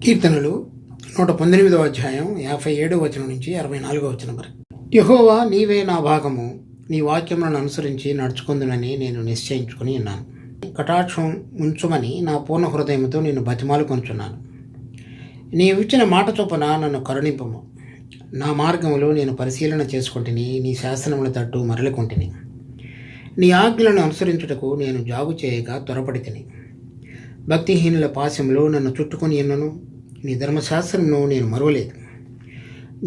కీర్తనలు 119వ అధ్యాయం 57వ వచనం నుంచి 64వ వచనం వరకు. యెహోవా నీవే నా భాగము, నీ వాక్యములను అనుసరించి నడుచుకుందునని నేను నిశ్చయించుకుని ఉన్నాను. కటాక్షం ఉంచుమని నా పూర్ణ హృదయంతో నేను బతిమాలుకొనుచున్నాను. నీవిచ్చిన మాట చొప్పున నన్ను కరుణింపము. నా మార్గములో నేను పరిశీలన చేసుకుంటుని, నీ శాసనముల తట్టు మరలుకొంటిని. నీ ఆజ్ఞలను అనుసరించుటకు నేను జాగు చేయగా త్వరపడి తిని. భక్తిహీనుల పాశంలో నన్ను చుట్టుకొని ఉన్నను, నీ ధర్మశాస్త్రంను నేను మరువలేదు.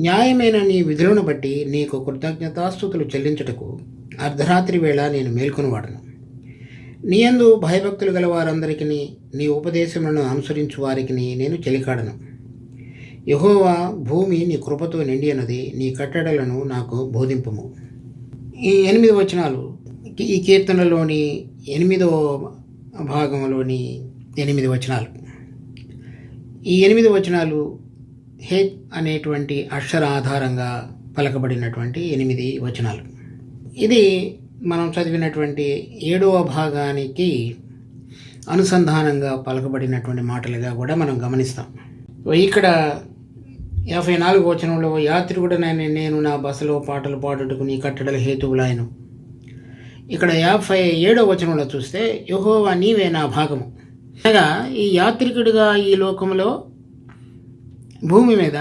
న్యాయమైన నీ విధులను బట్టి నీకు కృతజ్ఞతాస్తుతులు చెల్లించుటకు అర్ధరాత్రి వేళ నేను మేల్కొనివాడను. నీ యందు భయభక్తులు గల వారందరికీ, నీ ఉపదేశములను అనుసరించు వారికి నేను చెలికాడను. యెహోవా, భూమి నీ కృపతో నిండి ఉన్నది, నీ కట్టడలను నాకు బోధింపుము. ఈ 8 వచనాలు ఈ కీర్తనలోని 8వ భాగంలోని 8 వచనాలు. ఈ 8 వచనాలు హే అనేటువంటి అక్షర ఆధారంగా పలకబడినటువంటి 8 వచనాలు. ఇది మనం చదివినటువంటి 7వ భాగానికి అనుసంధానంగా పలకబడినటువంటి మాటలుగా కూడా మనం గమనిస్తాం. ఇక్కడ 54వ వచనంలో, యాత్రికుడనైన నేను నా బసలో పాటలు పాడుటకు నీ కట్టడల హేతువులాయను. ఇక్కడ 57వ వచనంలో చూస్తే, యెహోవా నీవే నా భాగము. అనగా ఈ యాత్రికుడిగా ఈ లోకంలో భూమి మీద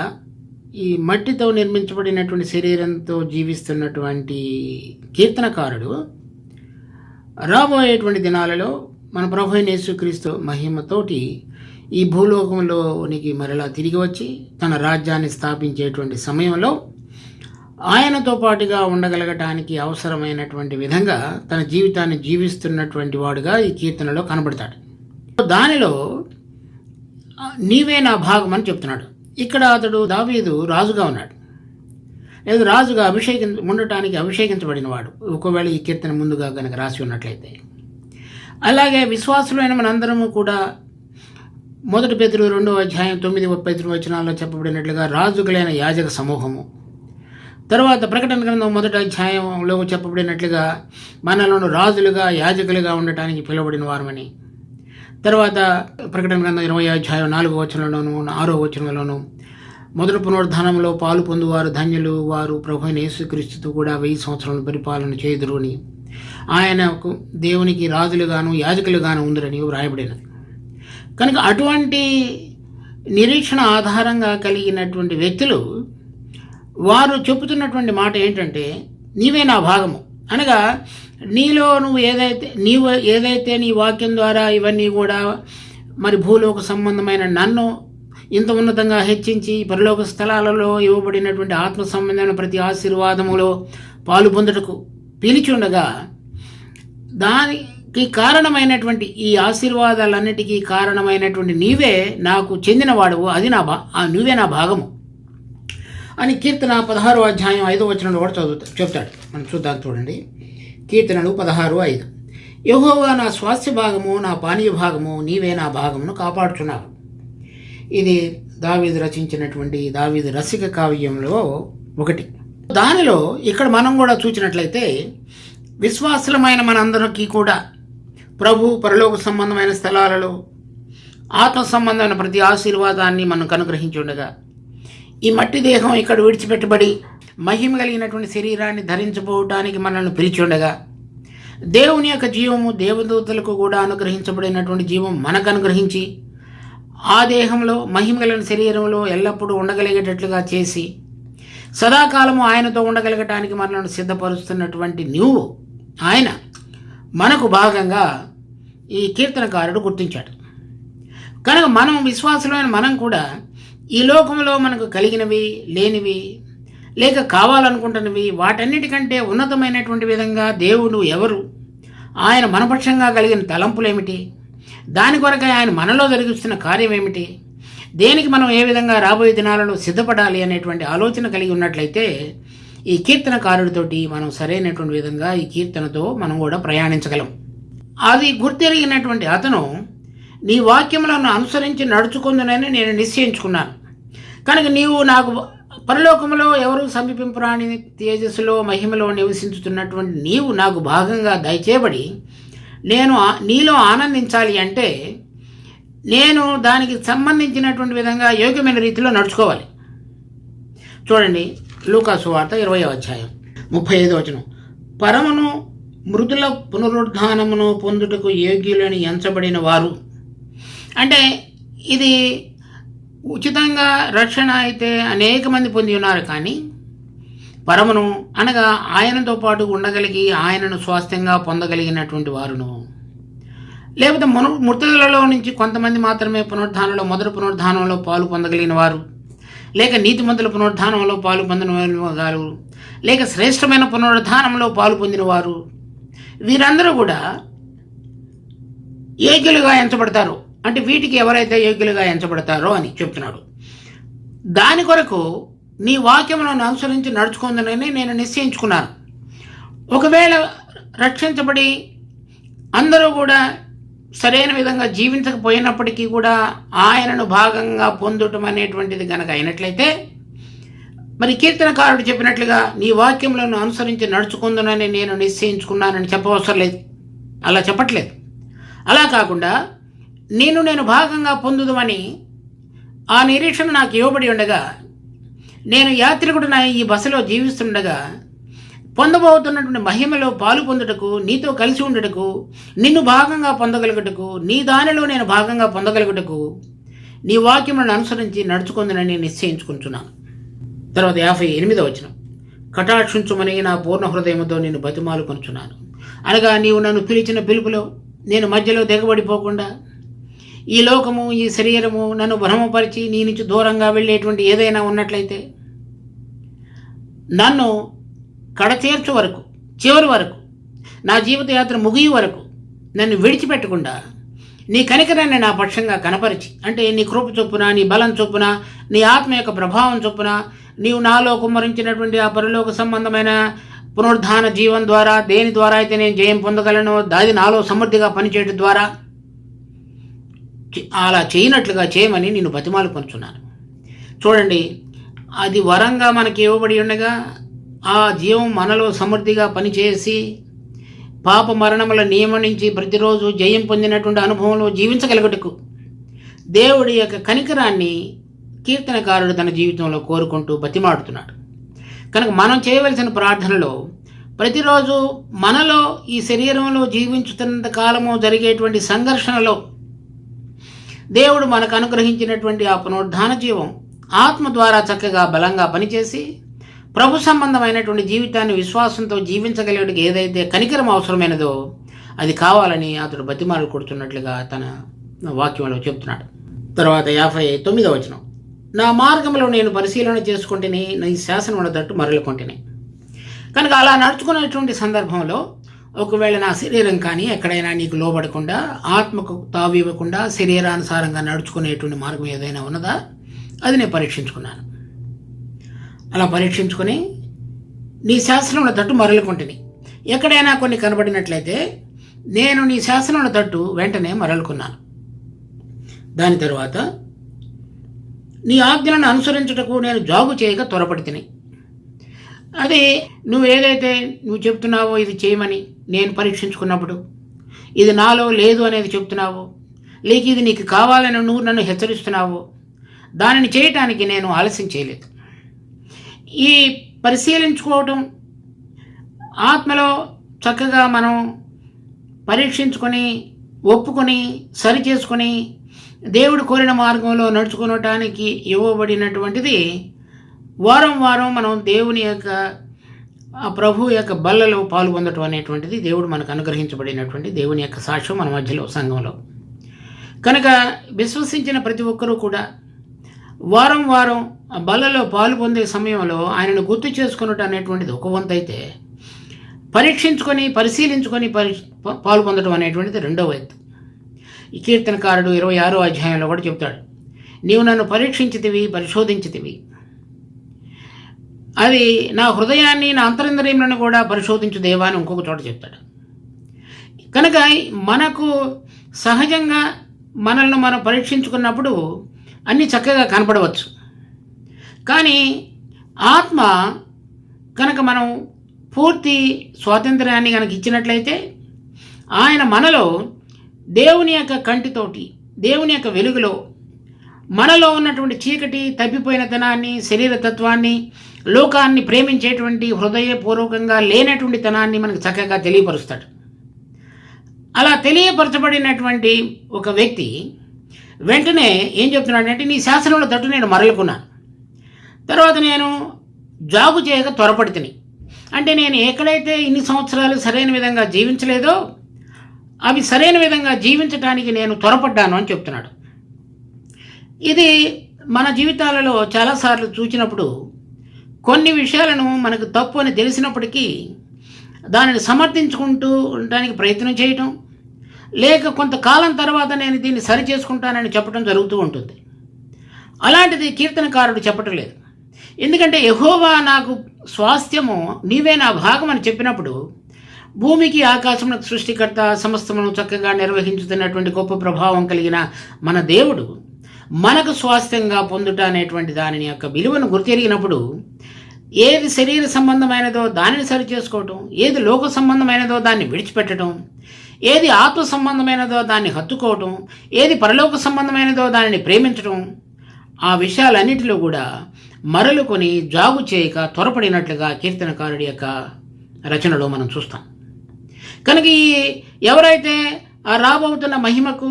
ఈ మట్టితో నిర్మించబడినటువంటి శరీరంతో జీవిస్తున్నటువంటి కీర్తనకారుడు రాబోయేటువంటి దినాలలో మన ప్రభు అయిన యేసుక్రీస్తు మహిమతోటి ఈ భూలోకంలోనికి మరలా తిరిగి వచ్చి తన రాజ్యాన్ని స్థాపించేటువంటి సమయంలో ఆయనతో పాటుగా ఉండగలగటానికి అవసరమైనటువంటి విధంగా తన జీవితాన్ని జీవిస్తున్నటువంటి వాడుగా ఈ కీర్తనలో కనబడతాడు. దానిలో నీవే నా భాగం అని చెప్తున్నాడు. ఇక్కడ అతడు దావీదు రాజుగా ఉన్నాడు, లేదు రాజుగా ఉండటానికి అభిషేకించబడిన వాడు, ఒకవేళ ఈ కీర్తన ముందుగా కనుక రాసి ఉన్నట్లయితే. అలాగే విశ్వాసులైన మనందరము కూడా 1 పేతురు 2వ అధ్యాయం 9-10 వచనాల్లో చెప్పబడినట్లుగా రాజులైన యాజక సమూహము. తర్వాత ప్రకటన గ్రంథం 1వ అధ్యాయంలో చెప్పబడినట్లుగా మనలను రాజులుగా యాజకులుగా ఉండటానికి పిలువబడిన వారమని. తర్వాత ప్రకటన గ్రంథం 20వ అధ్యాయం 4వ వచనంలోను 6వ వచనంలోను మొదటి పునరుద్ధానంలో పాలు పొందువారు ధన్యులు, వారు ప్రభు అయిన యేసుక్రీస్తుతో కూడా 1000 సంవత్సరాలు పరిపాలన చేయుదురు అని, ఆయనకు దేవునికి రాజులుగాను యాజకులుగాను ఉందరని వ్రాయబడినది. కనుక అటువంటి నిరీక్షణ ఆధారంగా కలిగినటువంటి వ్యక్తులు వారు చెబుతున్నటువంటి మాట ఏంటంటే, నీవే నా భాగము. అనగా నీలో నీవు ఏదైతే నీ వాక్యం ద్వారా ఇవన్నీ కూడా మరి భూలోక సంబంధమైన నన్ను ఇంత ఉన్నతంగా హెచ్చించి పరలోక స్థలాలలో ఇవ్వబడినటువంటి ఆత్మ సంబంధమైన ప్రతి ఆశీర్వాదములో పాలు పొందుటకు పిలిచి ఉండగా, దానికి కారణమైనటువంటి ఈ ఆశీర్వాదాలన్నిటికీ కారణమైనటువంటి నీవే నాకు చెందినవాడువు, అది నువ్వే నా భాగము అని కీర్తన 16వ అధ్యాయం 5వ వచనంలో కూడా చెప్తాడు. మనం చూద్దాం, చూడండి. కీర్తనలు 16:5. యెహోవా నా స్వాస్థ్య భాగము, నా పానీయ భాగము, నీవే నా భాగమును కాపాడుచున్నావు. ఇది దావీదు రచించినటువంటి దావీదు రసిక కావ్యంలో ఒకటి. దానిలో ఇక్కడ మనం కూడా చూసినట్లయితే విశ్వాసులమైన మనందరికీ కూడా ప్రభు పరలోక సంబంధమైన స్థలాలలో ఆత్మ సంబంధమైన ప్రతి ఆశీర్వాదాన్ని మనం అనుగ్రహించి ఉండగా, ఈ మట్టి దేహం ఇక్కడ విడిచిపెట్టబడి మహిమ కలిగినటువంటి శరీరాన్ని ధరించబోవటానికి మనల్ని పిలిచి ఉండగా, దేవుని యొక్క జీవము దేవదూతలకు కూడా అనుగ్రహించబడినటువంటి జీవం మనకు అనుగ్రహించి ఆ దేహంలో మహిమ కలిగిన శరీరంలో ఎల్లప్పుడూ ఉండగలిగేటట్లుగా చేసి సదాకాలము ఆయనతో ఉండగలగటానికి మనల్ని సిద్ధపరుస్తున్నటువంటి ఆయన మనకు భాగంగా ఈ కీర్తనకారుడు గుర్తించాడు. కనుక మనం విశ్వాసులైన మనం కూడా ఈ లోకంలో మనకు కలిగినవి, లేనివి, లేక కావాలనుకుంటున్నవి, వాటన్నిటికంటే ఉన్నతమైనటువంటి విధంగా దేవుడు ఎవరు, ఆయన మనపక్షంగా కలిగిన తలంపులేమిటి, దాని కొరకై ఆయన మనలో జరిగిస్తున్న కార్యం ఏమిటి, దేనికి మనం ఏ విధంగా రాబోయే దినాలలో సిద్ధపడాలి అనేటువంటి ఆలోచన కలిగి ఉన్నట్లయితే ఈ కీర్తనకారుడితోటి మనం సరైనటువంటి విధంగా ఈ కీర్తనతో మనం కూడా ప్రయాణించగలం. అది గుర్తెరిగినటువంటి అతను, నీ వాక్యములను అనుసరించి నడుచుకుందునని నేను నిశ్చయించుకున్నాను. కనుక నీవు నాకు పరలోకములో ఎవరు సమీపింపురాని తేజస్సులో మహిమలో నివసించుతున్నటువంటి నీవు నాకు భాగంగా దయచేయబడి నేను నీలో ఆనందించాలి అంటే నేను దానికి సంబంధించినటువంటి విధంగా యోగ్యమైన రీతిలో నడుచుకోవాలి. చూడండి, లూకా సువార్త 20వ అధ్యాయం 35వ వచనం. పరమును మృతుల పునరుద్ధానమును పొందుటకు యోగ్యులని ఎంచబడిన వారు. అంటే ఇది ఉచితంగా రక్షణ అయితే అనేక మంది పొంది ఉన్నారు, కానీ పరమును అనగా ఆయనతో పాటు ఉండగలిగి ఆయనను స్వాస్థ్యంగా పొందగలిగినటువంటి వారును, లేకపోతే మృతులలో నుంచి కొంతమంది మాత్రమే పునరుద్ధానంలో మొదటి పునరుద్ధానంలో పాలు పొందగలిగిన వారు, లేక నీతిమంతుల పునరుద్ధానంలో పాలు పొందిన వారు, లేక శ్రేష్టమైన పునరుద్ధానంలో పాలు పొందిన వారు, వీరందరూ కూడా యోగ్యులుగా ఎంచబడతారు. అంటే వీటికి ఎవరైతే యోగ్యులుగా ఎంచబడతారో అని చెప్తున్నాడు. దాని కొరకు నీ వాక్యములను అనుసరించి నడుచుకుందని నేను నిశ్చయించుకున్నాను. ఒకవేళ రక్షించబడి అందరూ కూడా సరైన విధంగా జీవించకపోయినప్పటికీ కూడా ఆయనను భాగంగా పొందటం అనేటువంటిది కనుక అయినట్లయితే, మరి కీర్తనకారుడు చెప్పినట్లుగా నీ వాక్యములను అనుసరించి నడుచుకుందునని నేను నిశ్చయించుకున్నానని చెప్పవసరం లేదు. అలా చెప్పట్లేదు. అలా కాకుండా నేను భాగంగా పొందుదమని ఆ నిరీక్షణ నాకు ఇవ్వబడి ఉండగా, నేను యాత్రికుడిన ఈ బస్సులో జీవిస్తుండగా పొందబోతున్నటువంటి మహిమలో పాలు పొందుటకు, నీతో కలిసి ఉండటకు, నిన్ను భాగంగా పొందగలుగుటకు, నీ దానిలో నేను భాగంగా పొందగలుగుటకు నీ వాక్యములను అనుసరించి నడుచుకుందునని నిశ్చయించుకుంటున్నాను. తర్వాత 58వ వచనం. కటాక్షించుమని నా పూర్ణ హృదయముతో నేను బతిమాలు కొనుచున్నాను. అనగా నీవు నన్ను పిలిచిన పిలుపులో నేను మధ్యలో దిగబడిపోకుండా, ఈ లోకము ఈ శరీరము నన్ను భ్రమపరిచి నీ నుంచి దూరంగా వెళ్ళేటువంటి ఏదైనా ఉన్నట్లయితే నన్ను కడతీర్చు వరకు, చివరి వరకు, నా జీవితయాత్ర ముగియ వరకు నన్ను విడిచిపెట్టకుండా నీ కనికరాన్ని నా పక్షంగా కనపరిచి, అంటే నీ కృప చొప్పున, నీ బలం చొప్పున, నీ ఆత్మ యొక్క ప్రభావం చొప్పున నీవు నాలో కుమ్మరించినటువంటి ఆ పరలోక సంబంధమైన పునరుద్ధాన జీవం ద్వారా, దేని ద్వారా అయితే నేను జయం పొందగలను అది నాలో సమృద్ధిగా పనిచేయడం ద్వారా అలా చేయనట్లుగా చేయమని నేను బతిమాలు పొందుతున్నాను. చూడండి, అది వరంగా మనకి ఇవ్వబడి ఉండగా ఆ జీవం మనలో సమృద్ధిగా పనిచేసి పాప మరణముల నియమం నుంచి ప్రతిరోజు జయం పొందినటువంటి అనుభవంలో జీవించగలుగుటకు దేవుడి యొక్క కనికరాన్ని కీర్తనకారుడు తన జీవితంలో కోరుకుంటూ బతిమాడుతున్నాడు. కనుక మనం చేయవలసిన ప్రార్థనలో ప్రతిరోజు మనలో ఈ శరీరంలో జీవించుతున్నంత కాలము జరిగేటువంటి సంఘర్షణలో దేవుడు మనకు అనుగ్రహించినటువంటి ఆ పునరుద్ధాన జీవం ఆత్మ ద్వారా చక్కగా బలంగా పనిచేసి ప్రభు సంబంధమైనటువంటి జీవితాన్ని విశ్వాసంతో జీవించగలిగేటికి ఏదైతే కనికరం అవసరమైనదో అది కావాలని అతడు బతిమాలు కొడుతున్నట్లుగా తన వాక్యంలో చెప్తున్నాడు. తర్వాత 59వ వచనం. నా మార్గంలో నేను పరిశీలన చేసుకుంటేనే నీ శాసనముల తట్టు మరలుకొంటిని. కనుక అలా నడుచుకునేటువంటి సందర్భంలో ఒకవేళ నా శరీరం కానీ ఎక్కడైనా నీకు లోబడకుండా, ఆత్మకు తావివ్వకుండా శరీరానుసారంగా నడుచుకునేటువంటి మార్గం ఏదైనా ఉన్నదా, అది నేను పరీక్షించుకున్నాను. అలా పరీక్షించుకొని నీ శాసనముల తట్టు మరలుకుంటుని. ఎక్కడైనా కొన్ని కనబడినట్లయితే నేను నీ శాసనముల తట్టు వెంటనే మరలుకున్నాను. దాని తరువాత నీ ఆజ్ఞలను అనుసరించుటకు నేను జాగు చేయక త్వరపడి తిని. అది నువ్వు చెప్తున్నావో ఇది చేయమని నేను పరీక్షించుకున్నప్పుడు, ఇది నాలో లేదు అనేది చెప్తున్నావో, లేక ఇది నీకు కావాలని నువ్వు నన్ను హెచ్చరిస్తున్నావో, దానిని చేయటానికి నేను ఆలస్యం చేయలేదు. ఈ పరిశీలించుకోవటం, ఆత్మలో చక్కగా మనం పరీక్షించుకొని, ఒప్పుకొని, సరి చేసుకొని దేవుడు కోరిన మార్గంలో నడుచుకోవటానికి ఇవ్వబడినటువంటిది వారం వారం మనం దేవుని యొక్క ఆ ప్రభు యొక్క బల్లలో పాలు పొందటం అనేటువంటిది దేవుడు మనకు అనుగ్రహించబడినటువంటి దేవుని యొక్క సాక్ష్యం మన మధ్యలో సంఘంలో. కనుక విశ్వసించిన ప్రతి ఒక్కరూ కూడా వారం వారం ఆ బల్లలో పాలు పొందే సమయంలో ఆయనను గుర్తు చేసుకున్నట్టు అనేటువంటిది ఒక వంతు అయితే, పరీక్షించుకొని పరిశీలించుకొని పాలు పొందడం అనేటువంటిది రెండవ వంతు. ఈ కీర్తనకారుడు 26వ అధ్యాయంలో కూడా చెప్తాడు, నీవు నన్ను పరీక్షించితివి, పరిశోధించితివి, అది నా హృదయాన్ని, నా అంతరింద్రియములను కూడా పరిశోధించు దేవా అని ఇంకొక చోట చెప్తాడు. కనుక మనకు సహజంగా మనల్ని మనం పరీక్షించుకున్నప్పుడు అన్నీ చక్కగా కనపడవచ్చు. కానీ ఆత్మ కనుక మనం పూర్తి స్వాతంత్ర్యాన్ని కనుక ఇచ్చినట్లయితే ఆయన మనలో దేవుని యొక్క కంటితోటి, దేవుని యొక్క వెలుగులో మనలో ఉన్నటువంటి చీకటి, తప్పిపోయినతనాన్ని, శరీరతత్వాన్ని, లోకాన్ని ప్రేమించేటువంటి హృదయపూర్వకంగా లేనటువంటి తనాన్ని మనకు చక్కగా తెలియపరుస్తాడు. అలా తెలియపరచబడినటువంటి ఒక వ్యక్తి వెంటనే ఏం చెప్తున్నాడంటే, నీ శాసనంలో తట్టు నేను మరలుకున్నాను, తర్వాత నేను జాగు చేయక త్వరపడితిని. అంటే నేను ఎక్కడైతే ఇన్ని సంవత్సరాలు సరైన విధంగా జీవించలేదో అవి సరైన విధంగా జీవించడానికి నేను త్వరపడ్డాను అని చెప్తున్నాడు. ఇది మన జీవితాలలో చాలాసార్లు చూసినప్పుడు కొన్ని విషయాలను మనకు తప్పు అని తెలిసినప్పటికీ దానిని సమర్థించుకుంటూ ఉండడానికి ప్రయత్నం చేయటం, లేక కొంతకాలం తర్వాత నేను దీన్ని సరి చేసుకుంటానని చెప్పడం జరుగుతూ ఉంటుంది. అలాంటిది కీర్తనకారుడు చెప్పటం లేదు. ఎందుకంటే యెహోవా నాకు స్వాస్థ్యము, నీవే నా భాగం అని చెప్పినప్పుడు భూమికి ఆకాశమునకు సృష్టికర్త, సమస్తమును చక్కగా నిర్వహించుతున్నటువంటి గొప్ప ప్రభావం కలిగిన మన దేవుడు మనకు స్వాస్థ్యంగా పొందుట అనేటువంటి దానిని యొక్క విలువను గుర్తెరిగినప్పుడు ఏది శరీర సంబంధమైనదో దానిని సరి చేసుకోవటం, ఏది లోక సంబంధమైనదో దాన్ని విడిచిపెట్టడం, ఏది ఆత్మ సంబంధమైనదో దాన్ని హత్తుకోవటం, ఏది పరలోక సంబంధమైనదో దానిని ప్రేమించడం, ఆ విషయాలన్నిటిలో కూడా మరలుకొని జాగు చేయక త్వరపడినట్లుగా కీర్తనకారుడి యొక్క రచనలో మనం చూస్తాం. కనుక ఎవరైతే ఆ రాబోతున్న మహిమకు,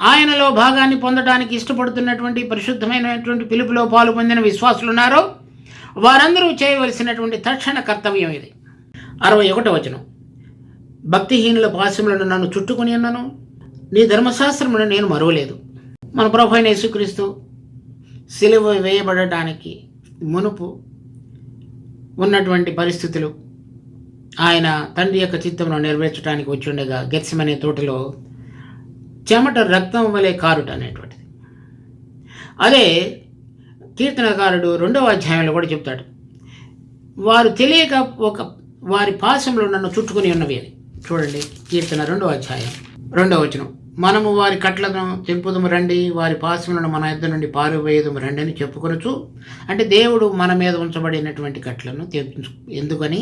ఆయనలో భాగాన్ని పొందడానికి ఇష్టపడుతున్నటువంటి పరిశుద్ధమైనటువంటి పిలుపులో పాలు పొందిన విశ్వాసులు ఉన్నారో వారందరూ చేయవలసినటువంటి తక్షణ కర్తవ్యం ఇది. 61వ వచనం, భక్తిహీనుల పాశములను నన్ను చుట్టుకుని ఉన్నాను, నీ ధర్మశాస్త్రమును నేను మరువలేదు. మన ప్రభువైన యేసుక్రీస్తు సిలువ వేయబడటానికి మునుపు ఉన్నటువంటి పరిస్థితులు, ఆయన తండ్రి యొక్క చిత్తమును నెరవేర్చడానికి వచ్చి ఉండగా గెత్సెమనే తోటలో చెమట రక్తం వలె కారుట అనేటువంటిది. అదే కీర్తనకారుడు 2వ అధ్యాయంలో కూడా చెప్తాడు, వారు తెలియక వారి పాశంలో నన్ను చుట్టుకుని ఉన్నవి అని. చూడండి, కీర్తన 2వ అధ్యాయం 2వ వచనం, మనము వారి కట్లను తెంపుదుము రండి, వారి పాశములను మన యొద్ద నుండి పారువేయదుము రండి అని చెప్పుకొనొచ్చు. అంటే దేవుడు మన మీద ఉంచబడినటువంటి కట్లను ఎందుకని.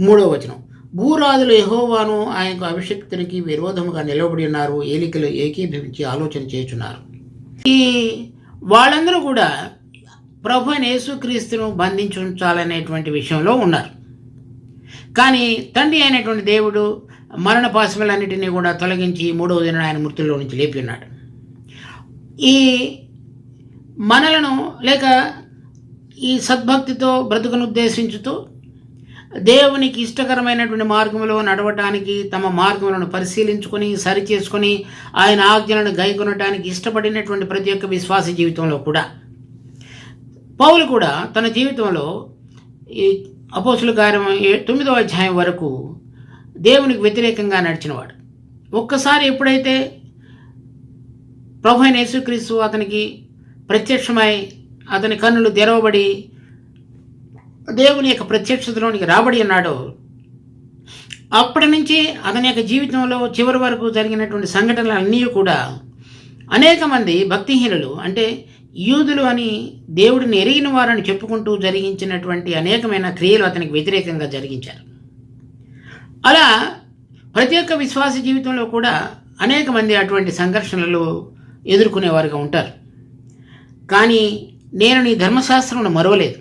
3వ వచనం, భూరాజులు యెహోవాను ఆయనకు అభిషక్తునికి విరోధముగా నిలబడి ఉన్నారు, ఏలికలు ఏకీభవించి ఆలోచన చేయుచున్నారు. ఈ వాళ్ళందరూ కూడా ప్రభు అయిన యేసుక్రీస్తును బంధించి ఉంచాలనేటువంటి విషయంలో ఉన్నారు. కానీ తండ్రి అయినటువంటి దేవుడు మరణ పాశములన్నిటినీ కూడా తొలగించి 3వ దిన ఆయన మృతుల్లో నుంచి లేపి ఉన్నాడు. ఈ మనలను లేక ఈ సద్భక్తితో బ్రతుకును ఉద్దేశించుతూ దేవునికి ఇష్టకరమైనటువంటి మార్గంలో నడవటానికి, తమ మార్గములను పరిశీలించుకొని సరిచేసుకొని ఆయన ఆజ్ఞలను గైకొనటానికి ఇష్టపడినటువంటి ప్రతి ఒక్క విశ్వాస జీవితంలో కూడా పౌలు కూడా తన జీవితంలో ఈ అపోస్తుల కార్యం 9వ అధ్యాయం వరకు దేవునికి వ్యతిరేకంగా నడిచినవాడు. ఒక్కసారి ఎప్పుడైతే ప్రభు అయిన యేసుక్రీస్తు అతనికి ప్రత్యక్షమై అతని కన్నులు తెరవబడి దేవుని యొక్క ప్రత్యక్షతలోనికి రాబడి ఉన్నాడో అప్పటి నుంచి అతని యొక్క జీవితంలో చివరి వరకు జరిగినటువంటి సంఘటనలన్నీ కూడా అనేక మంది భక్తిహీనులు, అంటే యూదులు అని దేవుడిని ఎరిగిన వారని చెప్పుకుంటూ జరిగించినటువంటి అనేకమైన క్రియలు అతనికి వ్యతిరేకంగా జరిగించారు. అలా ప్రతి ఒక్క విశ్వాస జీవితంలో కూడా అనేక మంది అటువంటి సంఘర్షణలు ఎదుర్కొనేవారుగా ఉంటారు. కానీ నేను నీ ధర్మశాస్త్రమును మరువలేదు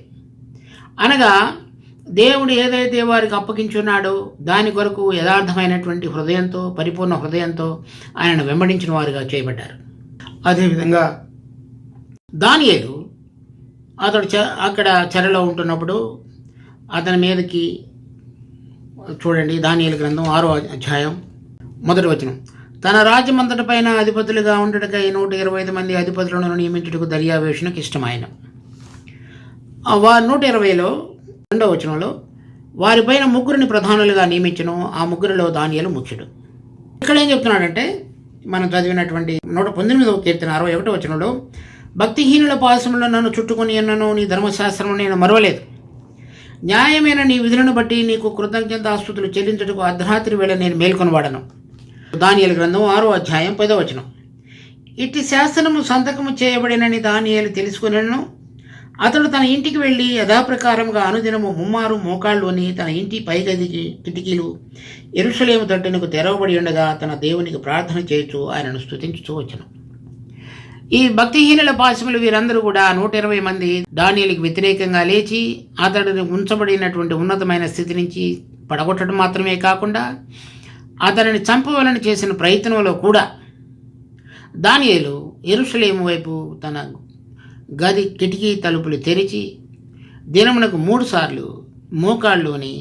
అనగా దేవుడు ఏదైతే వారికి అప్పగించున్నాడో దాని కొరకు యథార్థమైనటువంటి హృదయంతో, పరిపూర్ణ హృదయంతో ఆయనను వెంబడించిన వారుగా చేయబడ్డారు. అదేవిధంగా దానియేలు అతడు అక్కడ చెరలో ఉంటున్నప్పుడు అతని మీదకి చూడండి, దానియేలు గ్రంథం 6వ అధ్యాయం 1వ వచనం, తన రాజ్యమంతటి పైన అధిపతులుగా ఉండటకై 125 మంది అధిపతులను నియమించుటకు దర్యావేషునకు ఇష్టమైన. 120లో 2వ వచనంలో వారిపైన 3 ప్రధానులుగా నియమించను, ఆ 3లో దానియేలు ముఖ్యుడు. ఇక్కడ ఏం చెప్తున్నాడంటే, మనం చదివినటువంటి 119వ కీర్తన 61వ వచనంలో, భక్తిహీనుల పాశములను నన్ను చుట్టుకొని ఉన్నను, నీ ధర్మశాస్త్రము నేను మరవలేదు. న్యాయమైన నీ విధులను బట్టి నీకు కృతజ్ఞతాస్తుతులు చెల్లించుటకు అర్ధరాత్రి వేళ నేను మేల్కొనవాడను. దానియేలు గ్రంథం 6వ అధ్యాయం 10వ వచనం, ఇట్టి శాసనము సంతకము చేయబడినని దానియేలు తెలుసుకునేను. అతడు తన ఇంటికి వెళ్ళి యథాప్రకారముగా అనుదినము 3 మోకాళ్ళు అని తన ఇంటి పైగదికి కిటికీలు యెరూషలేము తట్టునకు తెరవబడి ఉండగా తన దేవునికి ప్రార్థన చేయుచు ఆయనను స్తుతించుతూ వచ్చెను. ఈ భక్తిహీనుల పాశములు వీరందరూ కూడా 120 మంది దానియేలుకి వ్యతిరేకంగా లేచి అతడిని ఉంచబడినటువంటి ఉన్నతమైన స్థితి నుంచి పడగొట్టడం మాత్రమే కాకుండా అతనిని చంపవలని చేసిన ప్రయత్నంలో కూడా దానియేలు యెరూషలేము వైపు తన గది కిటికీ తలుపులు తెరిచి దినమునకు 3 సార్లు మోకాళ్ళుని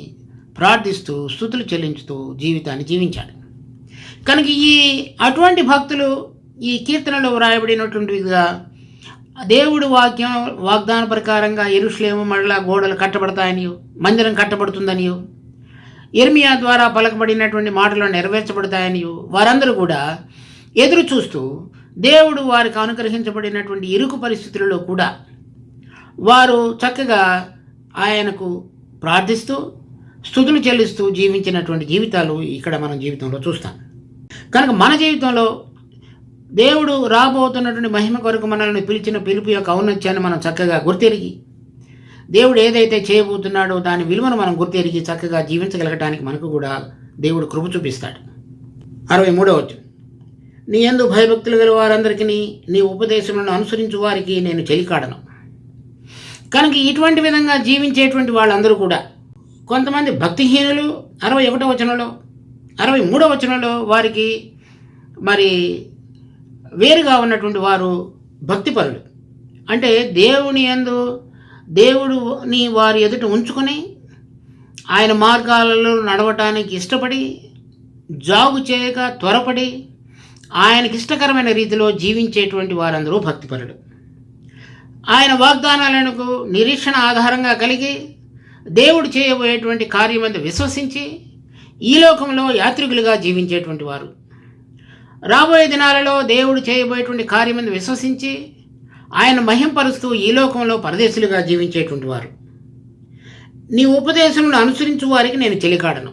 ప్రార్థిస్తూ స్తుతులు చెల్లించుతూ జీవితాన్ని జీవించాడు. కనుక అటువంటి భక్తులు ఈ కీర్తనలో వ్రాయబడినటువంటివిగా దేవుడు వాగ్దాన ప్రకారంగా యెరూషలేము మరలా గోడలు కట్టబడతాయనియో, మందిరం కట్టబడుతుందనియో, యిర్మీయా ద్వారా పలకబడినటువంటి మాటలు నెరవేర్చబడతాయనియో వారందరూ కూడా ఎదురు చూస్తూ దేవుడు వారికి అనుగ్రహించబడినటువంటి ఇరుకు పరిస్థితులలో కూడా వారు చక్కగా ఆయనకు ప్రార్థిస్తూ స్తుతులు చెల్లిస్తూ జీవించినటువంటి జీవితాలు ఇక్కడ మనం జీవితంలో చూస్తాం. కనుక మన జీవితంలో దేవుడు రాబోతున్నటువంటి మహిమ కొరకు మనల్ని పిలిచిన పిలుపు యొక్క ఔన్నత్యాన్ని మనం చక్కగా గుర్తెరిగి దేవుడు ఏదైతే చేయబోతున్నాడో దాని విలువను మనం గుర్తెరిగి చక్కగా జీవించగలగటానికి మనకు కూడా దేవుడు కృప చూపిస్తాడు. 63వ వచనం, నీ యందు భయభక్తులు గల వారందరికీ నీ ఉపదేశములను అనుసరించు వారికి నేను చెలికాడను. కనుక ఇటువంటి విధంగా జీవించేటువంటి వాళ్ళందరూ కూడా కొంతమంది భక్తిహీనులు 61వ వచనంలో 63వ వచనంలో వారికి మరి వేరుగా ఉన్నటువంటి వారు భక్తిపరులు. అంటే దేవుని యందు దేవుడుని వారి ఎదుట ఉంచుకొని ఆయన మార్గాలలో నడవటానికి ఇష్టపడి జాగు చేయక త్వరపడి ఆయనకి ఇష్టకరమైన రీతిలో జీవించేటువంటి వారందరూ భక్తిపరులు. ఆయన వాగ్దానాలకు నిరీక్షణ ఆధారంగా కలిగి దేవుడు చేయబోయేటువంటి కార్యమందు విశ్వసించి ఈ లోకంలో యాత్రికులుగా జీవించేటువంటి వారు, రాబోయే దినాలలో దేవుడు చేయబోయేటువంటి కార్యమందు విశ్వసించి ఆయన మహింపరుస్తూ ఈ లోకంలో పరదేశులుగా జీవించేటువంటి వారు. నీ ఉపదేశములను అనుసరించు వారికి నేను చెలికాడను.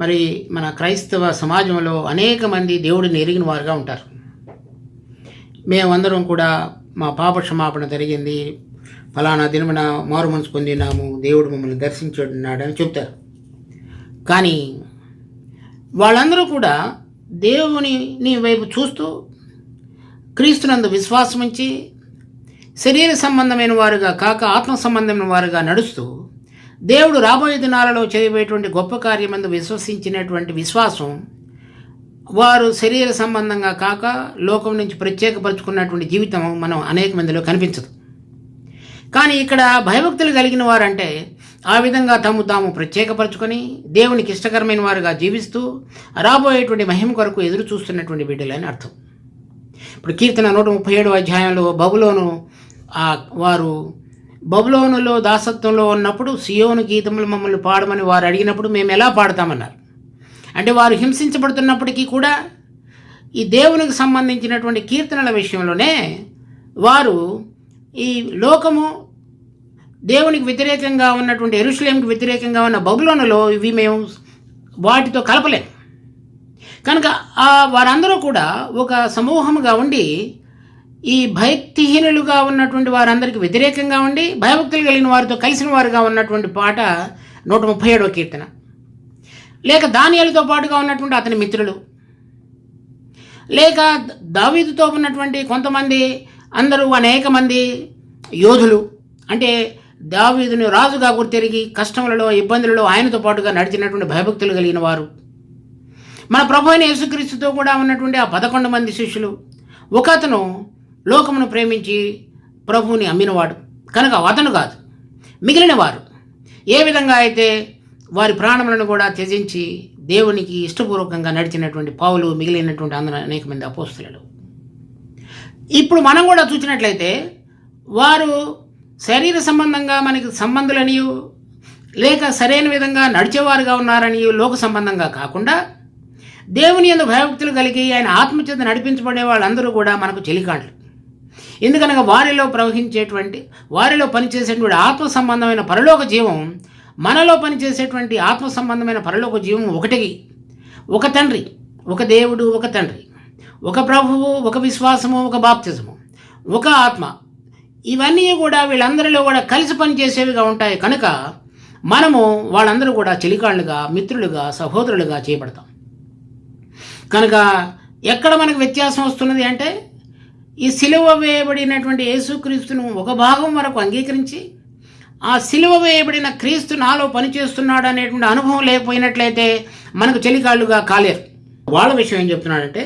మరి మన క్రైస్తవ సమాజంలో అనేక మంది దేవుడిని ఎరిగిన వారుగా ఉంటారు. మేమందరం కూడా మా పాప క్షమాపణ జరిగింది, ఫలానా దినమున మారు మనసు పొందినాము, దేవుడు మమ్మల్ని దర్శించున్నాడని చెప్తారు. కానీ వాళ్ళందరూ కూడా దేవుని వైపు చూస్తూ క్రీస్తునందు విశ్వాసం ఉంచి శరీర సంబంధమైన వారుగా కాక ఆత్మ సంబంధమైన వారుగా నడుస్తూ దేవుడు రాబోయే దినాలలో చేయబోయేటువంటి గొప్ప కార్యమందు విశ్వసించినటువంటి విశ్వాసం వారు శరీర సంబంధంగా కాక లోకం నుంచి ప్రత్యేకపరుచుకున్నటువంటి జీవితం మనం అనేక మందిలో కనిపించదు. కానీ ఇక్కడ భయభక్తులు కలిగిన వారంటే ఆ విధంగా తాము ప్రత్యేకపరచుకొని దేవునికి ఇష్టకరమైన వారుగా జీవిస్తూ రాబోయేటువంటి మహిమ కొరకు ఎదురు చూస్తున్నటువంటి బిడ్డలని అర్థం. ఇప్పుడు కీర్తన 137వ అధ్యాయంలో వారు బబులోనులో దాసత్వంలో ఉన్నప్పుడు సియోను గీతములు మమ్మల్ని పాడమని వారు అడిగినప్పుడు మేము ఎలా పాడతామన్నారు. అంటే వారు హింసించబడుతున్నప్పటికీ కూడా ఈ దేవునికి సంబంధించినటువంటి కీర్తనల విషయంలోనే వారు ఈ లోకము దేవునికి వ్యతిరేకంగా ఉన్నటువంటి యెరూషలేముకి వ్యతిరేకంగా ఉన్న బబులోనులో ఇవి మేము వాటితో కలపలేం. కనుక వారందరూ కూడా ఒక సమూహముగా ఉండి ఈ భక్తిహీనులుగా ఉన్నటువంటి వారందరికీ వ్యతిరేకంగా ఉండి భయభక్తులు కలిగిన వారితో కలిసిన వారుగా ఉన్నటువంటి పాట 137వ కీర్తన. లేక దానియేలుతో పాటుగా ఉన్నటువంటి అతని మిత్రులు, లేక దావీదుతో ఉన్నటువంటి కొంతమంది అందరూ అనేక మంది యోధులు, అంటే దావీదును రాజుగా గుర్తెరిగి కష్టములలో ఇబ్బందులలో ఆయనతో పాటుగా నడిచినటువంటి భయభక్తులు కలిగిన వారు, మన ప్రభు అయిన యేసుక్రీస్తుతో కూడా ఉన్నటువంటి ఆ 11 మంది శిష్యులు, ఒక అతను లోకమును ప్రేమించి ప్రభువుని అమ్మినవాడు కనుక అతను కాదు, మిగిలిన వారు ఏ విధంగా అయితే వారి ప్రాణములను కూడా త్యజించి దేవునికి ఇష్టపూర్వకంగా నడిచినటువంటి పౌలు, మిగిలినటువంటి అందరూ అనేక మంది అపోస్తలులు. ఇప్పుడు మనం కూడా చూసినట్లయితే వారు శరీర సంబంధంగా మనకి సంబంధులనియు లేక సరైన విధంగా నడిచేవారుగా ఉన్నారని లోక సంబంధంగా కాకుండా దేవుని యందు భయభక్తులు కలిగి ఆయన ఆత్మచేత నడిపించబడే వాళ్ళందరూ కూడా మనకు చెలికాండ్లు. ఎందుకనగా వారిలో పనిచేసేటువంటి ఆత్మ సంబంధమైన పరలోక జీవం మనలో పనిచేసేటువంటి ఆత్మ సంబంధమైన పరలోక జీవం ఒకటి, ఒక తండ్రి, ఒక దేవుడు, ఒక తండ్రి, ఒక ప్రభువు, ఒక విశ్వాసము, ఒక బాప్తిజము, ఒక ఆత్మ, ఇవన్నీ కూడా వీళ్ళందరిలో కూడా కలిసి పనిచేసేవిగా ఉంటాయి. కనుక మనము వాళ్ళందరూ కూడా చెలికాళ్ళుగా, మిత్రులుగా, సహోదరులుగా చేయబడతాం. కనుక ఎక్కడ మనకు వ్యత్యాసం వస్తున్నది అంటే ఈ సిలువ వేయబడినటువంటి యేసుక్రీస్తును ఒక భాగం వరకు అంగీకరించి ఆ సిలువ వేయబడిన క్రీస్తు నాలో పనిచేస్తున్నాడు అనేటువంటి అనుభవం లేకపోయినట్లయితే మనకు చెలికాళ్ళుగా కాలేరు. వాళ్ళ విషయం ఏం చెప్తున్నాడంటే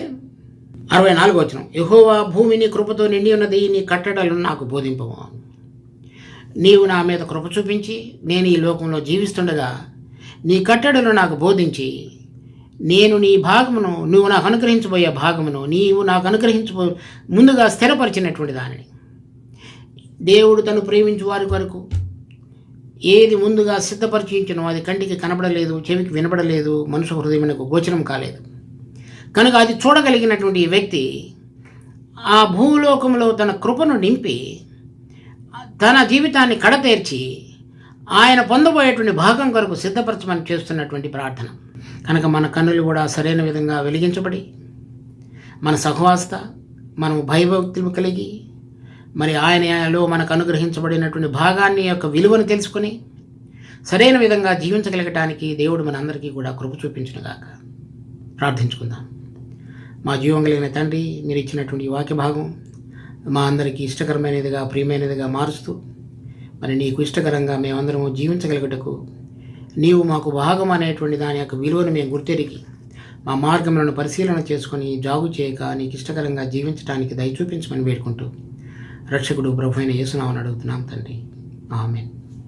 64వ వచనం, యెహోవా భూమిని కృపతో నిండి ఉన్నది, నీ కట్టడలను నాకు బోధింపము. నీవు నా మీద కృప చూపించి నేను ఈ లోకంలో జీవిస్తుండగా నీ కట్టడలు నాకు బోధించి నేను నీ భాగమును, నువ్వు నాకు అనుగ్రహించబోయే భాగమును నీవు నాకు ముందుగా స్థిరపరిచినటువంటి దానిని, దేవుడు తను ప్రేమించు వారి కొరకు ఏది ముందుగా సిద్ధపరిచించినో అది కంటికి కనబడలేదు, చెవికి వినబడలేదు, మనుషు హృదయమునకు గోచరం కాలేదు. కనుక అది చూడగలిగినటువంటి ఈ వ్యక్తి ఆ భూలోకంలో తన కృపను నింపి తన జీవితాన్ని కడతేర్చి ఆయన పొందబోయేటువంటి భాగం కొరకు సిద్ధపరచమని చేస్తున్నటువంటి ప్రార్థన. కనుక మన కన్నులు కూడా సరైన విధంగా వెలిగించబడి మన సహవాసత మనము భయభక్తులు కలిగి మరి ఆయనలో మనకు అనుగ్రహించబడినటువంటి భాగాన్ని యొక్క విలువను తెలుసుకొని సరైన విధంగా జీవించగలగటానికి దేవుడు మనందరికీ కూడా కృప చూపించునుగాక. ప్రార్థించుకుందాం. మా జీవం కలిగిన తండ్రి, మీరు ఇచ్చినటువంటి వాక్య భాగం మా అందరికీ ఇష్టకరమైనదిగా ప్రియమైనదిగా మారుస్తూ మరి నీకు ఇష్టకరంగా మేమందరము జీవించగలుగుటకు నీవు మాకు భాగం అనేటువంటి దాని యొక్క విలువను మేము గుర్తెరిగి మా మార్గములను పరిశీలన చేసుకొని జాగు చేయక నీకు ఇష్టకరంగా జీవించడానికి దయ చూపించమని వేడుకుంటూ రక్షకుడు ప్రభు అయిన యేసునామమున అడుగుతున్నాం తండ్రి. ఆమేన్.